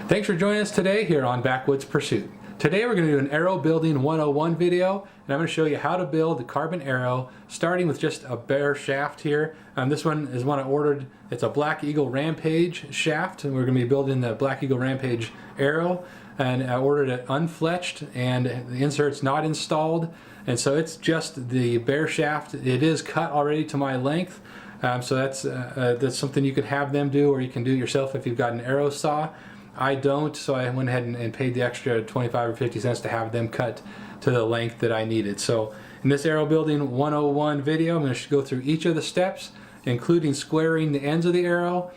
Thanks for joining us today here on Backwoods Pursuit. Today we're going to do an arrow building 101 video, and I'm going to show you how to build the carbon arrow starting with just a bare shaft here. This one is one I ordered. It's a Black Eagle Rampage shaft, and we're going to be building the Black Eagle Rampage arrow, and I ordered it unfletched and the insert's not installed, and so it's just the bare shaft. It is cut already to my length, so that's something you could have them do, or you can do it yourself if you've got an arrow saw. I don't, so I went ahead and paid the extra 25 or 50 cents to have them cut to the length that I needed. So in this arrow building 101 video, I'm going to go through each of the steps, including squaring the ends of the arrow,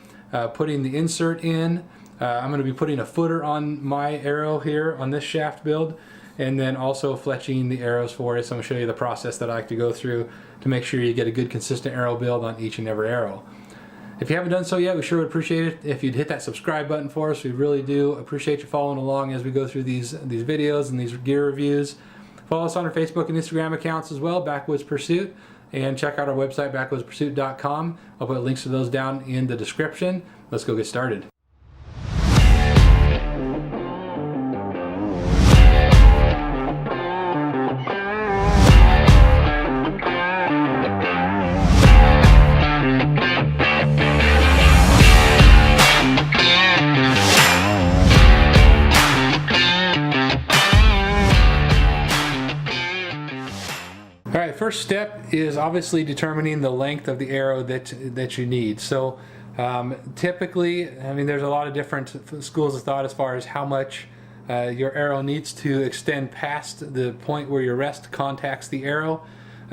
putting the insert in. I'm going to be putting a footer on my arrow here on this shaft build, and then also fletching the arrows for it. So I'm going to show you the process that I like to go through to make sure you get a good consistent arrow build on each and every arrow. If you haven't done so yet, we sure would appreciate it if you'd hit that subscribe button for us. We really do appreciate you following along as we go through these videos and these gear reviews. Follow us on our Facebook and Instagram accounts as well, Backwoods Pursuit, and check out our website, backwoodspursuit.com. I'll put links to those down in the description. Let's go get started. Alright, first step is obviously determining the length of the arrow that you need. So typically, I mean, there's a lot of different schools of thought as far as how much your arrow needs to extend past the point where your rest contacts the arrow.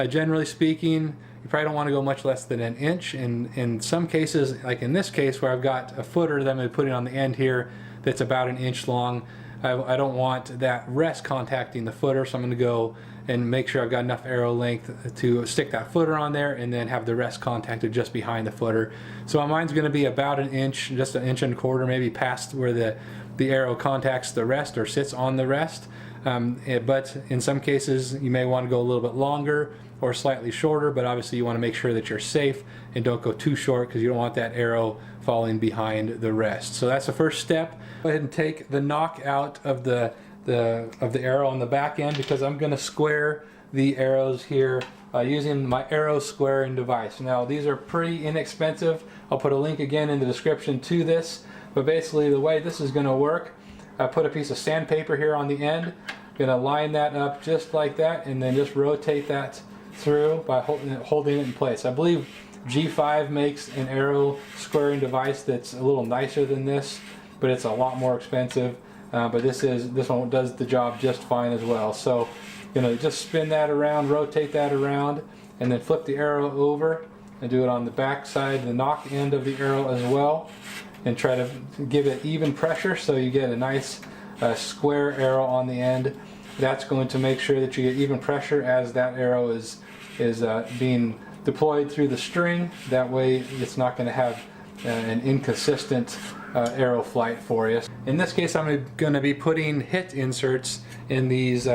Generally speaking, you probably don't want to go much less than an inch. In some cases, like in this case where I've got a footer that I'm going to put it on the end here that's about an inch long, I don't want that rest contacting the footer, so I'm going to go and make sure I've got enough arrow length to stick that footer on there and then have the rest contacted just behind the footer. So mine's going to be about an inch, just an inch and a quarter, maybe past where the arrow contacts the rest or sits on the rest. But in some cases you may want to go a little bit longer or slightly shorter, but obviously you want to make sure that you're safe and don't go too short because you don't want that arrow falling behind the rest. So that's the first step. Go ahead and take the knock out of the arrow on the back end, because I'm going to square the arrows here using my arrow squaring device. Now these are pretty inexpensive. I'll put a link again in the description to this, but basically the way this is going to work, I put a piece of sandpaper here on the end, going to line that up just like that, and then just rotate that through by holding it in place. I believe G5 makes an arrow squaring device that's a little nicer than this, but it's a lot more expensive. But this one does the job just fine as well. So, just spin that around, rotate that around, and then flip the arrow over and do it on the back side, the knock end of the arrow as well, and try to give it even pressure so you get a nice square arrow on the end. That's going to make sure that you get even pressure as that arrow is being deployed through the string. That way it's not going to have an inconsistent arrow flight for you. In this case, I'm going to be putting hit inserts in these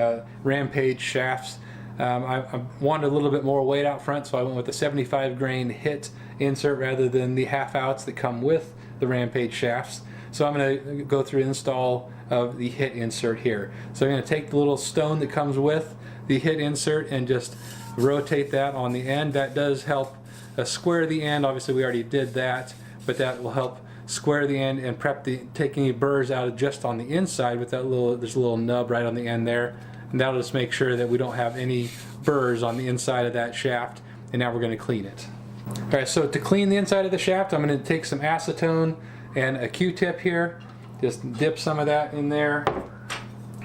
Rampage shafts. I wanted a little bit more weight out front, so I went with the 75 grain hit insert rather than the half outs that come with the Rampage shafts. So I'm going to go through install of the hit insert here. So I'm going to take the little stone that comes with the hit insert and just rotate that on the end. That does help square the end. Obviously we already did that, but that will help square the end and take any burrs out of just on the inside with that there's a little nub right on the end there, and that'll just make sure that we don't have any burrs on the inside of that shaft. And now we're going to clean it. Alright, so to clean the inside of the shaft, I'm going to take some acetone and a Q-tip here, just dip some of that in there,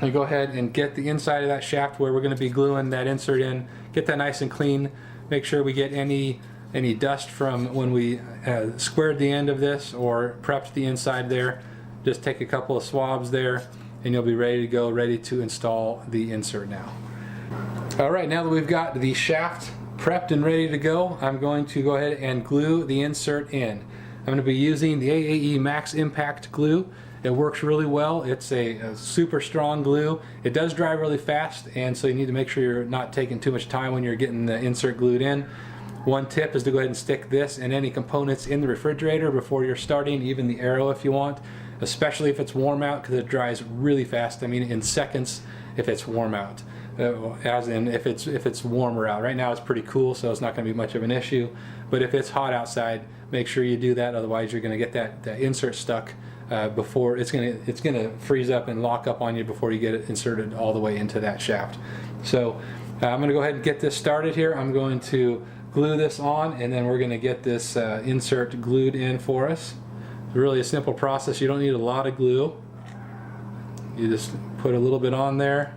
and go ahead and get the inside of that shaft where we're going to be gluing that insert in, get that nice and clean. Make sure we get any dust from when we squared the end of this or prepped the inside there. Just take a couple of swabs there and you'll be ready to go, ready to install the insert now. Alright, now that we've got the shaft prepped and ready to go, I'm going to go ahead and glue the insert in. I'm going to be using the AAE Max Impact glue. It works really well. It's a super strong glue. It does dry really fast, and so you need to make sure you're not taking too much time when you're getting the insert glued in. One tip is to go ahead and stick this and any components in the refrigerator before you're starting, even the arrow if you want. especially if it's warm out, because it dries really fast. I mean, in seconds if it's warm out. As in if it's warmer out. Right now it's pretty cool, so it's not going to be much of an issue. But if it's hot outside, make sure you do that. Otherwise, you're going to get that insert stuck before it's going to freeze up and lock up on you before you get it inserted all the way into that shaft. So I'm going to go ahead and get this started here. I'm going to glue this on, and then we're going to get this insert glued in for us. It's really a simple process. You don't need a lot of glue. You just put a little bit on there,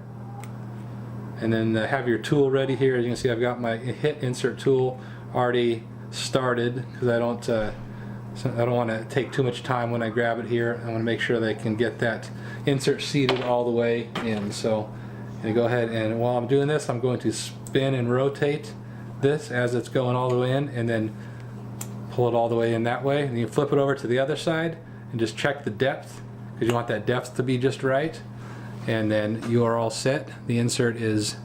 and then have your tool ready here. As you can see, I've got my hit insert tool already started, because I don't want to take too much time when I grab it here. I want to make sure that I can get that insert seated all the way in. So I'm going to go ahead, and while I'm doing this, I'm going to spin and rotate this as it's going all the way in, and then pull it all the way in that way. And you flip it over to the other side and just check the depth, because you want that depth to be just right. And then you are all set. The insert is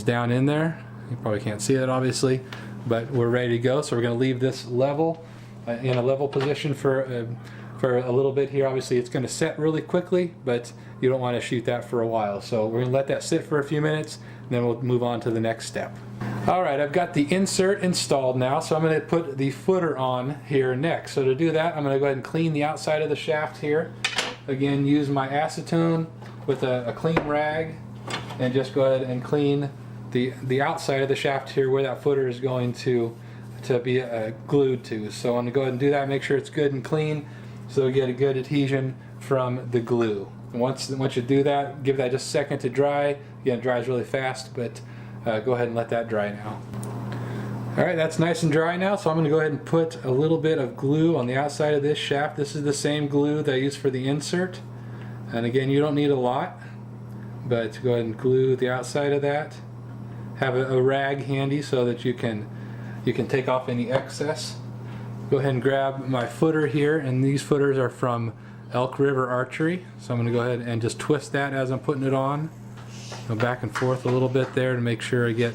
down in there. You probably can't see it obviously, but we're ready to go. So we're going to leave this level in a level position for a little bit here. Obviously it's going to set really quickly, but you don't want to shoot that for a while. So we're going to let that sit for a few minutes, and then we'll move on to the next step. Alright, I've got the insert installed now, so I'm going to put the footer on here next. So to do that, I'm going to go ahead and clean the outside of the shaft here. Again, use my acetone with a clean rag, and just go ahead and clean the outside of the shaft here where that footer is going to be glued to. So I'm going to go ahead and do that, make sure it's good and clean, so we get a good adhesion from the glue. And once you do that, give that just a second to dry. Again, it dries really fast, but go ahead and let that dry now. Alright, that's nice and dry now, so I'm going to go ahead and put a little bit of glue on the outside of this shaft. This is the same glue that I used for the insert. And again, you don't need a lot, but go ahead and glue the outside of that. Have a rag handy so that you can take off any excess. Go ahead and grab my footer here, and these footers are from Elk River Archery. So I'm going to go ahead and just twist that as I'm putting it on. Go back and forth a little bit there to make sure I get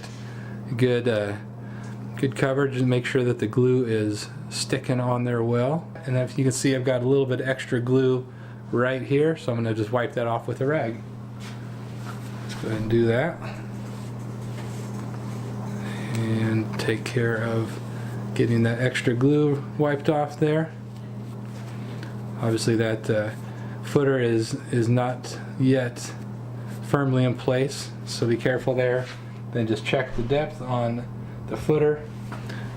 good coverage, and make sure that the glue is sticking on there well. And if you can see, I've got a little bit extra glue right here, so I'm going to just wipe that off with a rag. Let's go ahead and do that, and take care of getting that extra glue wiped off there. Obviously that footer is not yet firmly in place, so be careful there. Then just check the depth on the footer,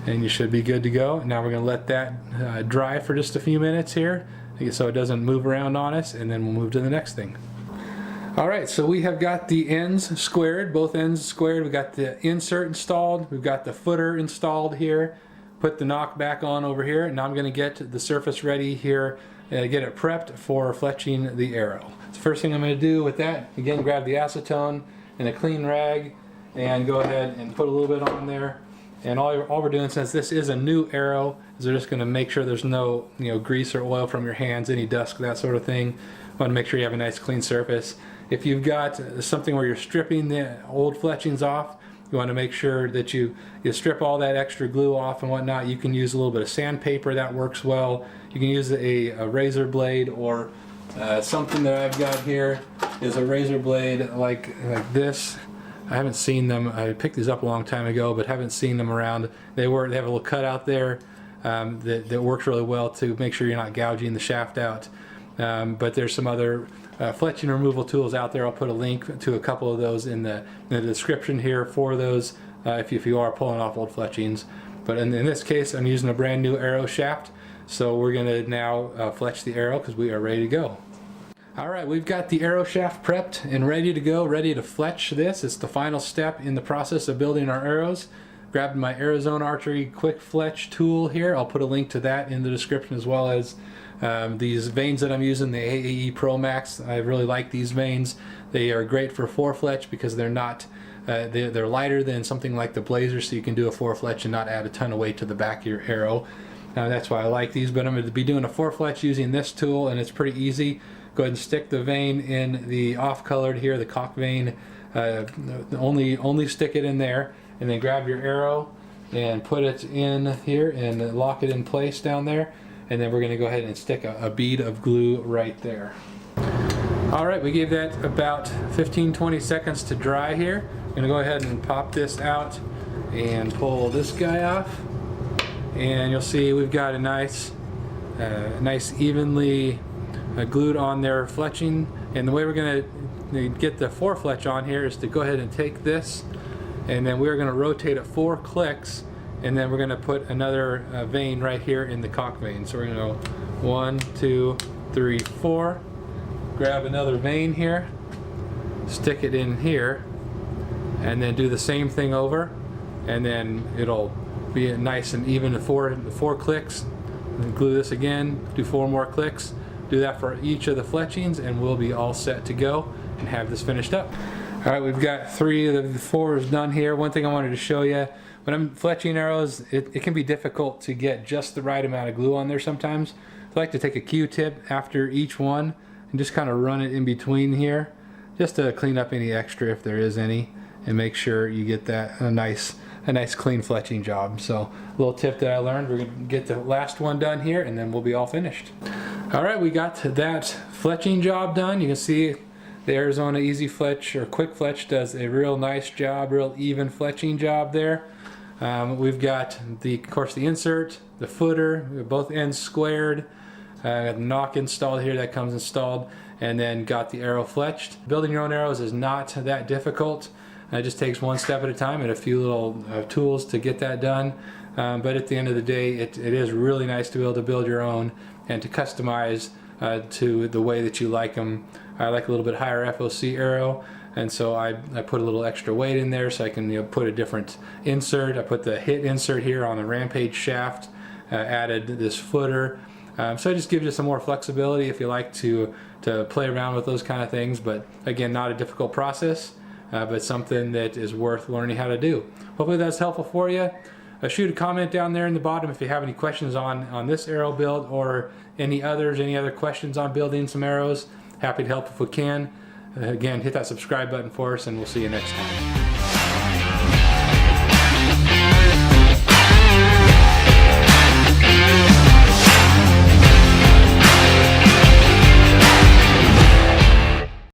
and you should be good to go. Now we're going to let that dry for just a few minutes here, so it doesn't move around on us, and then we'll move to the next thing. Alright, so we have got the ends squared, both ends squared. We've got the insert installed, we've got the footer installed here. Put the knock back on over here, and now I'm going to get the surface ready here and get it prepped for fletching the arrow. The first thing I'm going to do with that, again, grab the acetone and a clean rag, and go ahead and put a little bit on there. And all we're doing, since this is a new arrow, is we're just going to make sure there's no grease or oil from your hands, any dust, that sort of thing. Want to make sure you have a nice clean surface. If you've got something where you're stripping the old fletchings off, you want to make sure that you strip all that extra glue off and whatnot. You can use a little bit of sandpaper, that works well. You can use a razor blade, or something that I've got here is a razor blade like this. I haven't seen them. I picked these up a long time ago, but haven't seen them around. They have a little cutout there that works really well to make sure you're not gouging the shaft out. But there's some other fletching removal tools out there. I'll put a link to a couple of those in the description here for those if you are pulling off old fletchings. But in this case, I'm using a brand new arrow shaft, so we're going to now fletch the arrow because we are ready to go. Alright, we've got the arrow shaft prepped and ready to go, ready to fletch this. It's the final step in the process of building our arrows. Grabbed my Arizona Archery Quick Fletch tool here. I'll put a link to that in the description, as well as these vanes that I'm using, the AAE Pro Max. I really like these vanes. They are great for 4-fletch because they're not they're lighter than something like the Blazer, so you can do a 4-fletch and not add a ton of weight to the back of your arrow. That's why I like these, but I'm going to be doing a 4-fletch using this tool, and it's pretty easy. Go ahead and stick the vane in the off-colored here, the cock vane. Only stick it in there, and then grab your arrow and put it in here and lock it in place down there. and then we're going to go ahead and stick a bead of glue right there. Alright, we gave that about 15-20 seconds to dry here. I'm going to go ahead and pop this out and pull this guy off, and you'll see we've got a nice evenly glued on there fletching. And the way we're going to get the 4 fletch on here is to go ahead and take this, and then we're going to rotate it 4 clicks, and then we're going to put another vein right here in the cock vein. So we're going to go 1, 2, 3, 4. Grab another vein here, stick it in here, and then do the same thing over, and then it'll be nice and even to 4 clicks. And glue this again, do 4 more clicks. Do that for each of the fletchings, and we'll be all set to go and have this finished up. Alright, we've got 3 of the 4s done here. One thing I wanted to show you, when I'm fletching arrows, it can be difficult to get just the right amount of glue on there sometimes. I like to take a Q-tip after each one and just kind of run it in between here, just to clean up any extra if there is any, and make sure you get that a nice clean fletching job. So a little tip that I learned, we're going to get the last one done here, and then we'll be all finished. Alright, we got that fletching job done. You can see the Arizona Easy Fletch or Quick Fletch does a real nice job, real even fletching job there. We've got of course the insert, the footer, both ends squared. Got the knock installed here, that comes installed, and then got the arrow fletched. Building your own arrows is not that difficult. It just takes one step at a time and a few little tools to get that done. But at the end of the day, it is really nice to be able to build your own and to customize to the way that you like them. I like a little bit higher FOC arrow, and so I put a little extra weight in there so I can put a different insert. I put the hit insert here on the Rampage shaft, added this footer. So it just gives you some more flexibility if you like to play around with those kind of things. But again, not a difficult process, but something that is worth learning how to do. Hopefully that's helpful for you. Shoot a comment down there in the bottom if you have any questions on this arrow build or any other questions on building some arrows. Happy to help if we can. Again, hit that subscribe button for us, and we'll see you next time.